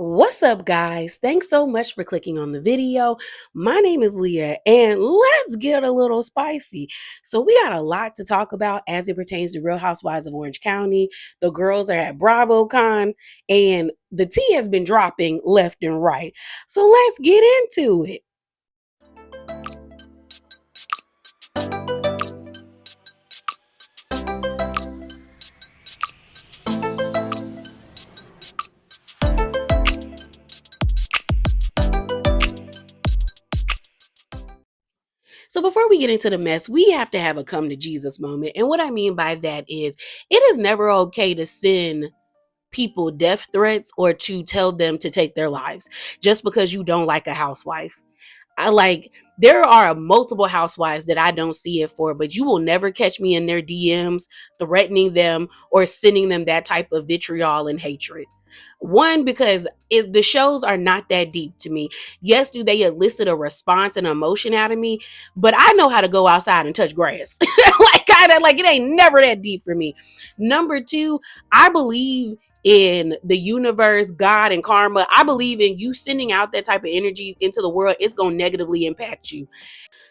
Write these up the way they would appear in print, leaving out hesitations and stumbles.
What's up, guys? Thanks so much for clicking on the video. My name is Leah, and let's get a little spicy. So, we got a lot to talk about as it pertains to Real Housewives of Orange County. The girls are at Bravocon, and the tea has been dropping left and right. So, let's get into it. So before we get into the mess, we have to have a come to Jesus moment. And what I mean by that is it is never okay to send people death threats or to tell them to take their lives just because you don't like a housewife. There are multiple housewives that I don't see it for, but you will never catch me in their DMs threatening them or sending them that type of vitriol and hatred. One, because the shows are not that deep to me. Yes, do they elicit a response and emotion out of me, but I know how to go outside and touch grass. Like it ain't never that deep for me. Number two, I believe in the universe, God, and karma. I believe in you sending out that type of energy into the world. It's going to negatively impact you.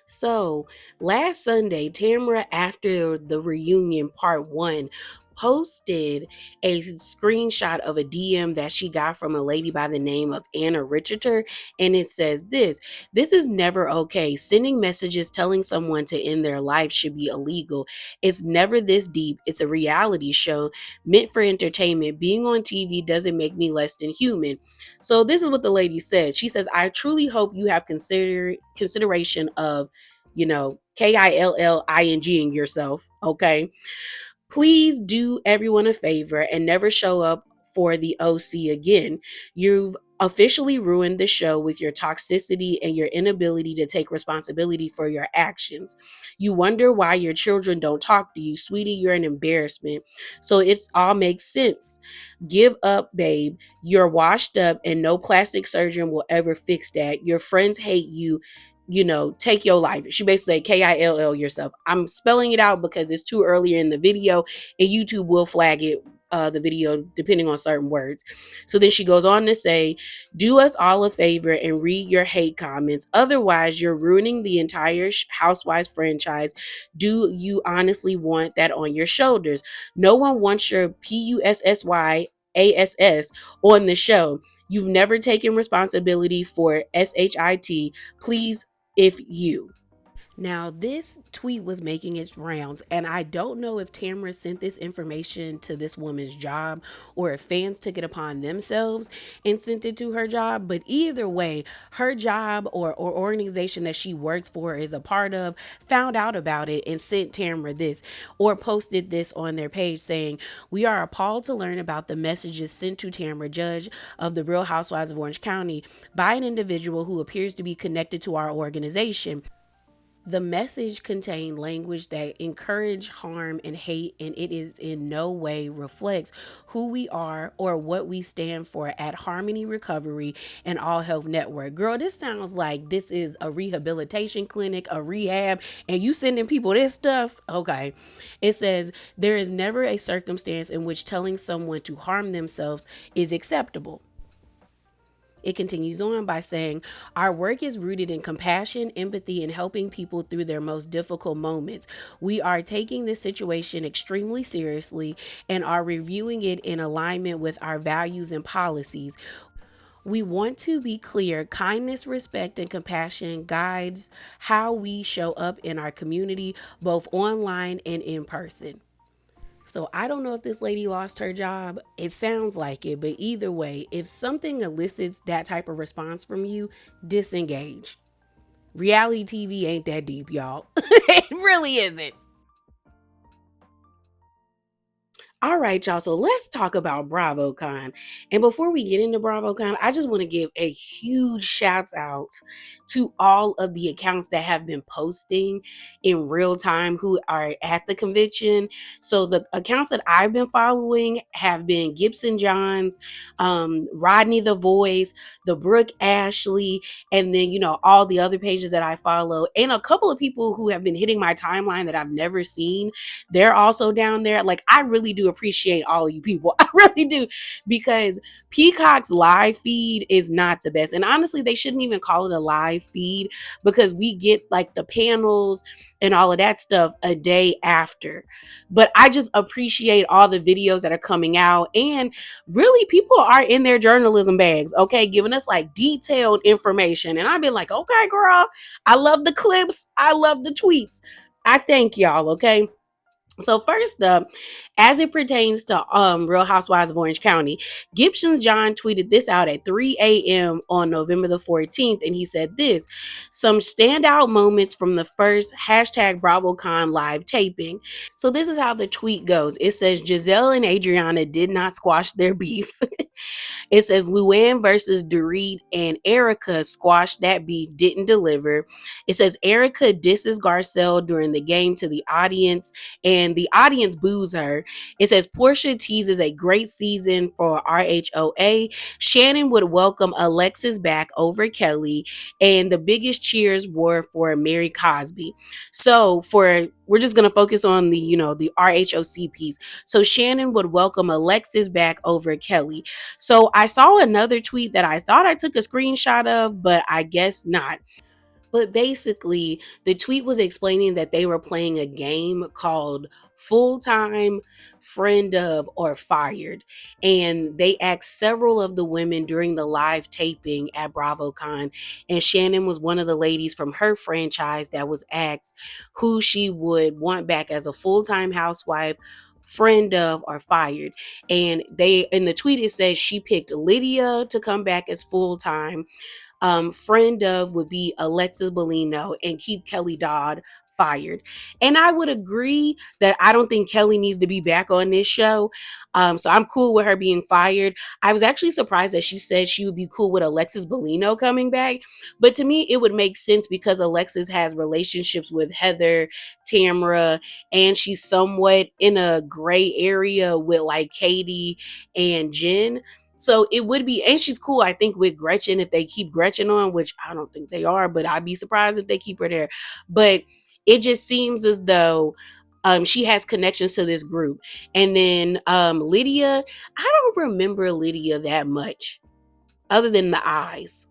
So last Sunday, Tamara, after the reunion part one, posted a screenshot of a DM that she got from a lady by the name of Anna Richarder. And it says this is never okay. Sending messages telling someone to end their life should be illegal. It's never this deep. It's a reality show meant for entertainment. Being on TV doesn't make me less than human. So this is what the lady said. She says, I truly hope you have consideration of, KILLING yourself. Okay. Please do everyone a favor and never show up for the OC again. You've officially ruined the show with your toxicity and your inability to take responsibility for your actions. You wonder why your children don't talk to you. Sweetie, you're an embarrassment. So it's all makes sense. Give up, babe. You're washed up and no plastic surgeon will ever fix that. Your friends hate you. Take your life. She basically said KILL yourself. I'm spelling it out because it's too earlier in the video and YouTube will flag it, the video, depending on certain words. So then she goes on to say, do us all a favor and read your hate comments. Otherwise, you're ruining the entire Housewives franchise. Do you honestly want that on your shoulders? No one wants your PUSSYASS on the show. You've never taken responsibility for SHIT. Please, if you. Now, this tweet was making its rounds, and I don't know if Tamara sent this information to this woman's job or if fans took it upon themselves and sent it to her job. But either way, her job or organization that she works for is a part of found out about it and sent Tamara this or posted this on their page saying, we are appalled to learn about the messages sent to Tamara, judge of the Real Housewives of Orange County, by an individual who appears to be connected to our organization. The message contained language that encouraged harm and hate, and it is in no way reflects who we are or what we stand for at Harmony Recovery and All Health Network. Girl, this sounds like this is a rehabilitation clinic, a rehab, and you sending people this stuff? Okay. It says, there is never a circumstance in which telling someone to harm themselves is acceptable. It continues on by saying, our work is rooted in compassion, empathy, and helping people through their most difficult moments. We are taking this situation extremely seriously and are reviewing it in alignment with our values and policies. We want to be clear, kindness, respect, and compassion guides how we show up in our community, both online and in person. So I don't know if this lady lost her job. It sounds like it, but either way, if something elicits that type of response from you, disengage. Reality TV ain't that deep, y'all. It really isn't. All right, y'all. So let's talk about Bravocon. And before we get into Bravocon, I just want to give a huge shout out to all of the accounts that have been posting in real time who are at the convention. So the accounts that I've been following have been Gibson Johns, Rodney the Voice, the Brooke Ashley, and then, all the other pages that I follow, and a couple of people who have been hitting my timeline that I've never seen. They're also down there. Like, I really do appreciate all of you people. I really do, because Peacock's live feed is not the best. And honestly, they shouldn't even call it a live feed, because we get like the panels and all of that stuff a day after. But I just appreciate all the videos that are coming out. And really, people are in their journalism bags, okay, giving us like detailed information. And I've been like, okay, girl, I love the clips. I love the tweets. I thank y'all, okay? So first up, as it pertains to Real Housewives of Orange County, Gibson John tweeted this out at 3 a.m. on November the 14th, and he said this: some standout moments from the first hashtag Bravocon live taping. So this is how the tweet goes. It says Giselle and Adriana did not squash their beef. It says Luann versus Dorit and Erica squashed that beef, didn't deliver. It says Erica disses Garcelle during the game to the audience, and the audience boos her. It says Portia teases a great season for RHOA. Shannon would welcome Alexis back over Kelly, and the biggest cheers were for Mary Cosby. So we're just going to focus on the RHOC piece. So Shannon would welcome Alexis back over Kelly. So I saw another tweet that I thought I took a screenshot of, but I guess not. But basically, the tweet was explaining that they were playing a game called Full Time, Friend of, or Fired. And they asked several of the women during the live taping at Bravocon. And Shannon was one of the ladies from her franchise that was asked who she would want back as a full-time housewife, friend of, or fired. And in the tweet, it says she picked Lydia to come back as full-time. Friend of would be Alexis Bellino, and keep Kelly Dodd fired. And I would agree that I don't think Kelly needs to be back on this show. So I'm cool with her being fired. I was actually surprised that she said she would be cool with Alexis Bellino coming back. But to me, it would make sense because Alexis has relationships with Heather, Tamra, and she's somewhat in a gray area with like Katie and Jen. So it would be, and she's cool, I think, with Gretchen if they keep Gretchen on, which I don't think they are, but I'd be surprised if they keep her there. But it just seems as though she has connections to this group. And then Lydia, I don't remember Lydia that much other than the eyes.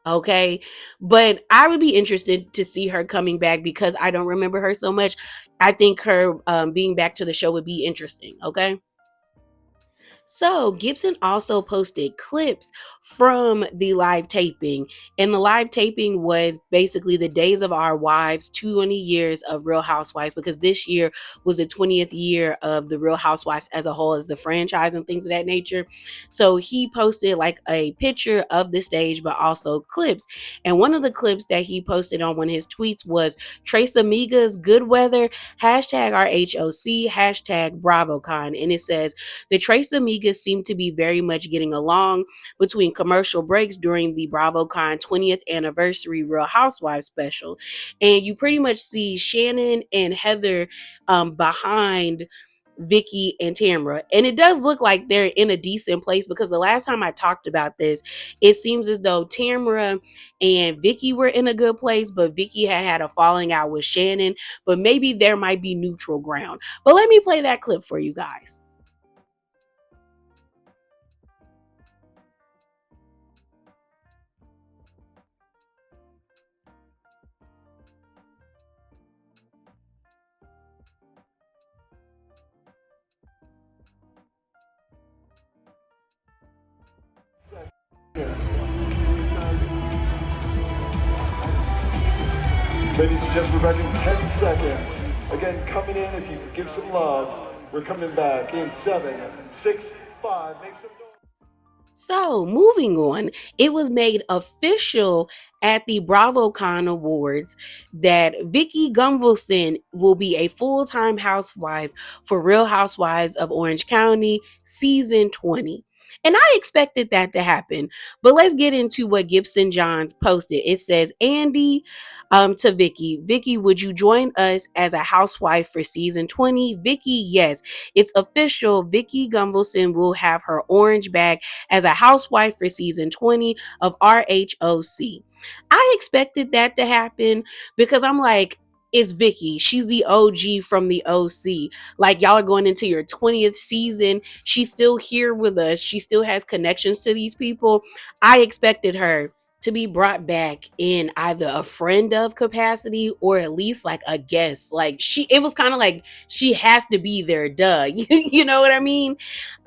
Okay. But I would be interested to see her coming back because I don't remember her so much. I think her being back to the show would be interesting. Okay. So Gibson also posted clips from the live taping, and the live taping was basically the days of our wives, 20 years of Real Housewives, because this year was the 20th year of the Real Housewives as a whole, as the franchise and things of that nature. So he posted like a picture of the stage, but also clips. And one of the clips that he posted on one of his tweets was Trace Amiga's Good Weather, hashtag RHOC, hashtag Bravocon. And it says, the Trace Amigas seem to be very much getting along between commercial breaks during the Bravocon 20th anniversary Real Housewives special. And you pretty much see Shannon and Heather behind Vicki and Tamra. And it does look like they're in a decent place because the last time I talked about this, it seems as though Tamra and Vicki were in a good place, but Vicki had a falling out with Shannon, but maybe there might be neutral ground. But let me play that clip for you guys. Ladies and gentlemen, we're back in 10 seconds. Again, coming in, if you could give some love, we're coming back in 7, 6, 5. Make some noise. So, moving on, it was made official at the Bravocon Awards that Vicki Gunvalson will be a full-time housewife for Real Housewives of Orange County, season 20. And I expected that to happen. But let's get into what Gibson Johns posted. It says, Andy to Vicki. Vicki, would you join us as a housewife for season 20? Vicki, yes. It's official. Vicki Gunvalson will have her orange back as a housewife for season 20 of RHOC. I expected that to happen because I'm like, it's Vicki. She's the OG from the OC. Like, y'all are going into your 20th season. She's still here with us. She still has connections to these people. I expected her to be brought back in either a friend of capacity or at least like a guest. Like, it was kind of like she has to be there, duh. You know what I mean?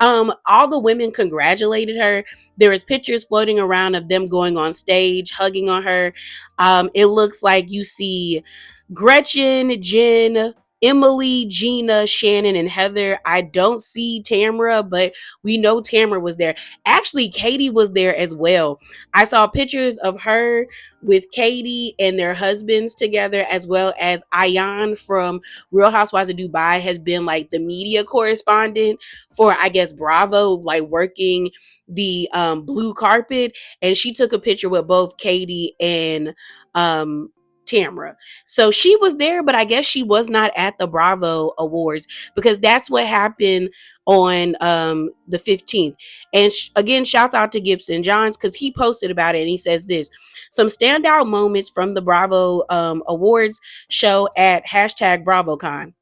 All the women congratulated her. There was pictures floating around of them going on stage, hugging on her. It looks like you see Gretchen, Jen, Emily, Gina, Shannon, and Heather. I don't see Tamra, but we know Tamra was there. Actually, Katie was there as well. I saw pictures of her with Katie and their husbands together, as well as Ayan from Real Housewives of Dubai has been like the media correspondent for, I guess, Bravo, like working the blue carpet. And she took a picture with both Katie and Tamra. So she was there, but I guess she was not at the Bravo Awards because that's what happened on the 15th. And again, shouts out to Gibson Johns because he posted about it and he says this: some standout moments from the Bravo Awards show at hashtag Bravocon.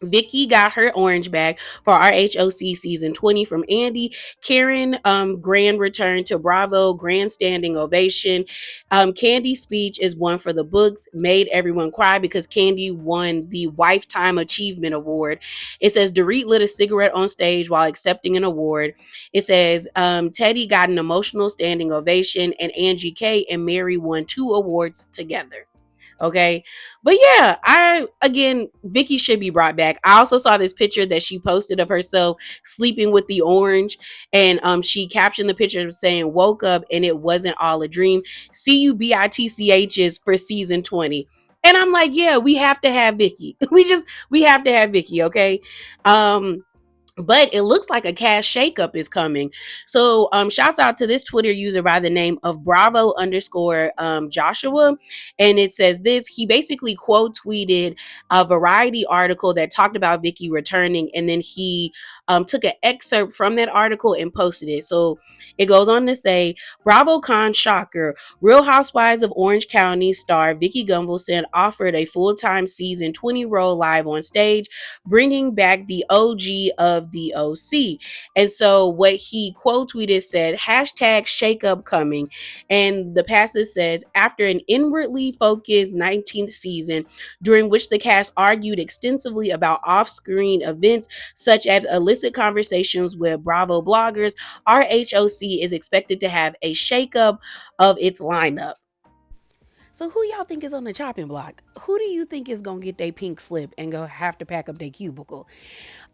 Vicki got her orange bag for RHOC season 20 from Andy. Karen, grand return to Bravo, grand standing ovation. Candy's speech is one for the books, made everyone cry because Candy won the Lifetime Achievement Award. It says Dorit lit a cigarette on stage while accepting an award. It says Teddy got an emotional standing ovation, and Angie K and Mary won 2 awards together. Okay. But yeah, Vicki should be brought back. I also saw this picture that she posted of herself sleeping with the orange. And she captioned the picture saying, woke up and it wasn't all a dream. See you BITCHs for season 20. And I'm like, yeah, we have to have Vicki. We have to have Vicki, okay? But it looks like a cash shakeup is coming. So shouts out to this Twitter user by the name of Bravo underscore Joshua. And it says this: he basically quote tweeted a Variety article that talked about Vicki returning, and then he took an excerpt from that article and posted it. So it goes on to say, Bravocon shocker, Real Housewives of Orange County star Vicki Gunvalson offered a full-time season 20 role live on stage, bringing back the OG of the OC. And so what he quote tweeted said, hashtag shakeup coming. And the passage says, after an inwardly focused 19th season, during which the cast argued extensively about off-screen events such as illicit conversations with Bravo bloggers, RHOC is expected to have a shakeup of its lineup. So who y'all think is on the chopping block? Who do you think is gonna get their pink slip and go have to pack up their cubicle?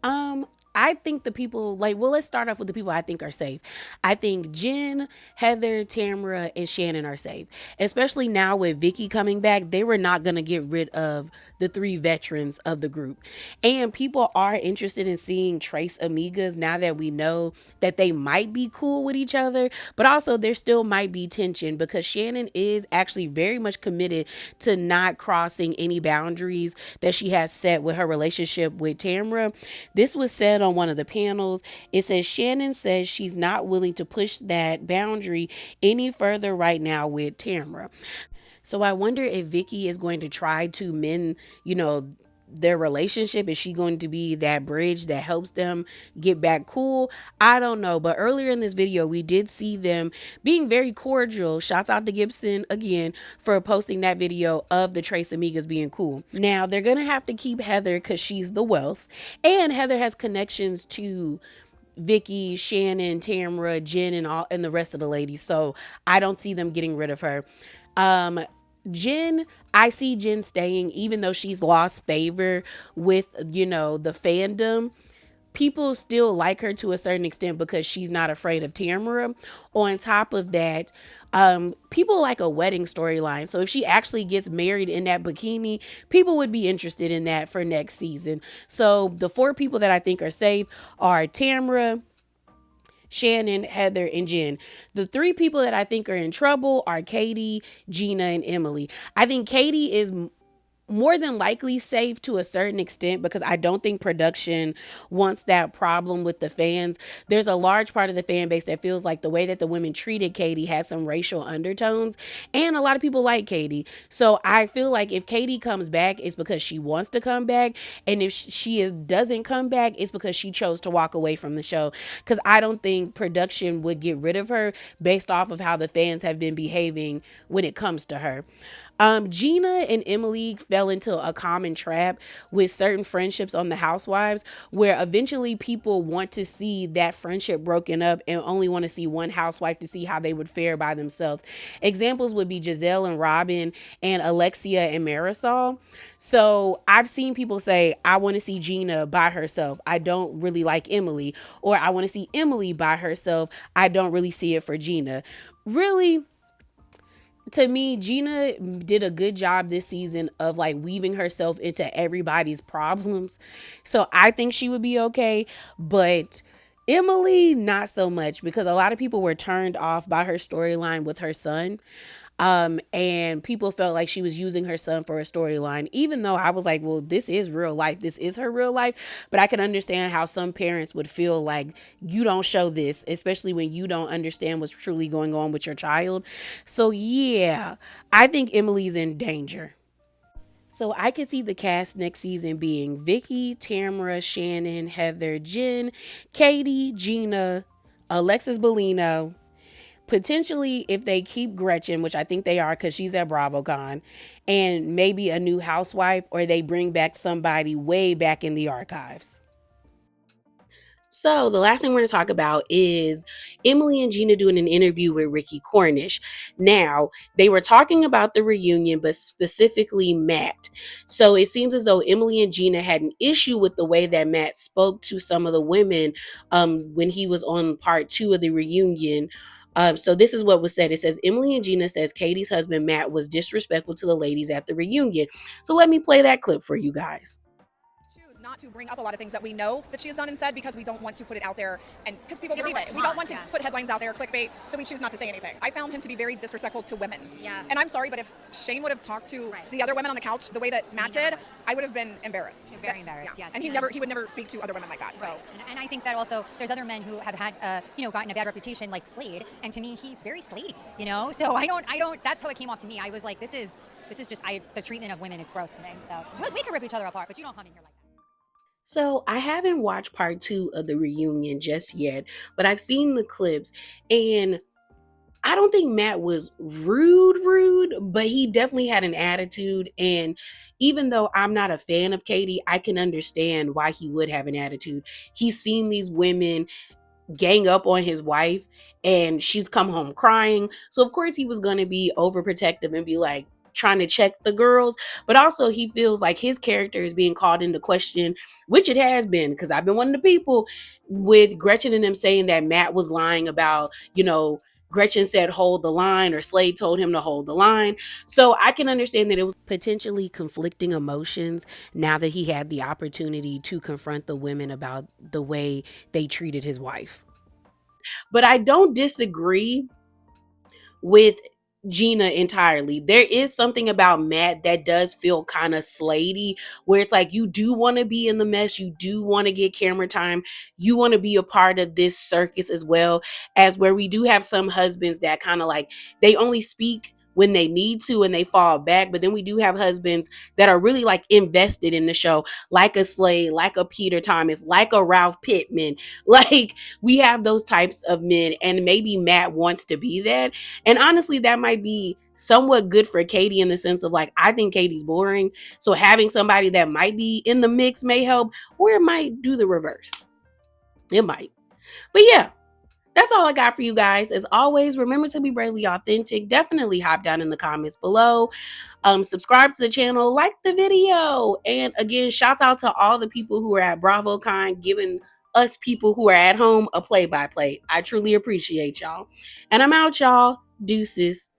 Um, I think the people let's start off with the people I think are safe. I think Jen, Heather, Tamra, and Shannon are safe. Especially now with Vicki coming back, they were not gonna get rid of the 3 veterans of the group. And people are interested in seeing Trace Amigas now that we know that they might be cool with each other, but also there still might be tension because Shannon is actually very much committed to not crossing any boundaries that she has set with her relationship with Tamra. This was said on one of the panels. It says Shannon says she's not willing to push that boundary any further right now with Tamra. So I wonder if Vicki is going to try to mend, their relationship. Is she going to be that bridge that helps them get back cool? I don't know. But earlier in this video, we did see them being very cordial. Shouts out to Gibson again for posting that video of the Trace Amigas being cool. Now they're going to have to keep Heather because she's the wealth. And Heather has connections to Vicki, Shannon, Tamra, Jen, and the rest of the ladies. So I don't see them getting rid of her. Jen, I see Jen staying, even though she's lost favor with, the fandom. People still like her to a certain extent because she's not afraid of Tamara. On top of that, people like a wedding storyline. So if she actually gets married in that bikini, people would be interested in that for next season. So the 4 people that I think are safe are Tamara, Shannon, Heather, and Jen. The three people that I think are in trouble are Katie, Gina, and Emily. I think Katie is more than likely safe to a certain extent because I don't think production wants that problem with the fans. There's a large part of the fan base that feels like the way that the women treated Katie has some racial undertones, and a lot of people like Katie. So I feel like if Katie comes back, it's because she wants to come back, and if doesn't come back, it's because she chose to walk away from the show. Because I don't think production would get rid of her based off of how the fans have been behaving when it comes to her. Gina and Emily fell into a common trap with certain friendships on the Housewives, where eventually people want to see that friendship broken up and only want to see one housewife to see how they would fare by themselves. Examples would be Giselle and Robin and Alexia and Marisol. So I've seen people say, I want to see Gina by herself. I don't really like Emily. Or I want to see Emily by herself. I don't really see it for Gina. Really, to me, Gina did a good job this season of like weaving herself into everybody's problems. So I think she would be okay. But Emily, not so much because a lot of people were turned off by her storyline with her son. And people felt like she was using her son for a storyline, even though I was like, well, this is real life. This is her real life. But I can understand how some parents would feel like you don't show this, especially when you don't understand what's truly going on with your child. So yeah, I think Emily's in danger. So I could see the cast next season being Vicki, Tamara, Shannon, Heather, Jen, Katie, Gina, Alexis Bellino. Potentially, if they keep Gretchen, which I think they are because she's at Bravocon, and maybe a new housewife, or they bring back somebody way back in the archives. So the last thing we're going to talk about is Emily and Gina doing an interview with Ricky Cornish. Now, they were talking about the reunion, but specifically Matt. So it seems as though Emily and Gina had an issue with the way that Matt spoke to some of the women when he was on part 2 of the reunion. So this is what was said. It says, Emily and Gina says Katie's husband Matt was disrespectful to the ladies at the reunion. So let me play that clip for you guys. Not to bring up a lot of things that we know that she has done and said because we don't want to put it out there and because people believe it. We don't want to put headlines out there, clickbait, so we choose not to say anything. I found him to be very disrespectful to women. Yeah. And I'm sorry, but if Shane would have talked to the other women on the couch the way that Matt did, I would have been embarrassed. You're very embarrassed, yes. And he would never speak to other women like that. So. And I think that also there's other men who have had gotten a bad reputation like Slade, and to me he's very Slady, So I don't that's how it came off to me. I was like, this is just the treatment of women is gross to me. So we can rip each other apart, but you don't come in here like that. So I haven't watched part 2 of the reunion just yet, but I've seen the clips, and I don't think Matt was rude, but he definitely had an attitude. And even though I'm not a fan of Katie, I can understand why he would have an attitude. He's seen these women gang up on his wife, and she's come home crying. So of course he was going to be overprotective and be like, trying to check the girls, but also he feels like his character is being called into question, which it has been, because I've been one of the people with Gretchen and them saying that Matt was lying about, Gretchen said hold the line, or Slade told him to hold the line. So I can understand that it was potentially conflicting emotions now that he had the opportunity to confront the women about the way they treated his wife. But I don't disagree with Gina entirely. There is something about Matt that does feel kind of Slady, where it's like you do want to be in the mess, you do want to get camera time, you want to be a part of this circus as well, as where we do have some husbands that kind of like they only speak when they need to and they fall back. But then we do have husbands that are really like invested in the show, like a Slade, like a Peter Thomas, like a Ralph Pittman. Like we have those types of men, and maybe Matt wants to be that. And honestly, that might be somewhat good for Katie in the sense of like, I think Katie's boring. So having somebody that might be in the mix may help, or it might do the reverse. It might. But yeah, that's all I got for you guys. As always, remember to be bravely authentic. Definitely hop down in the comments below. Subscribe to the channel, like the video. And again, shout out to all the people who are at Bravocon, giving us people who are at home a play-by-play. I truly appreciate y'all. And I'm out, y'all. Deuces.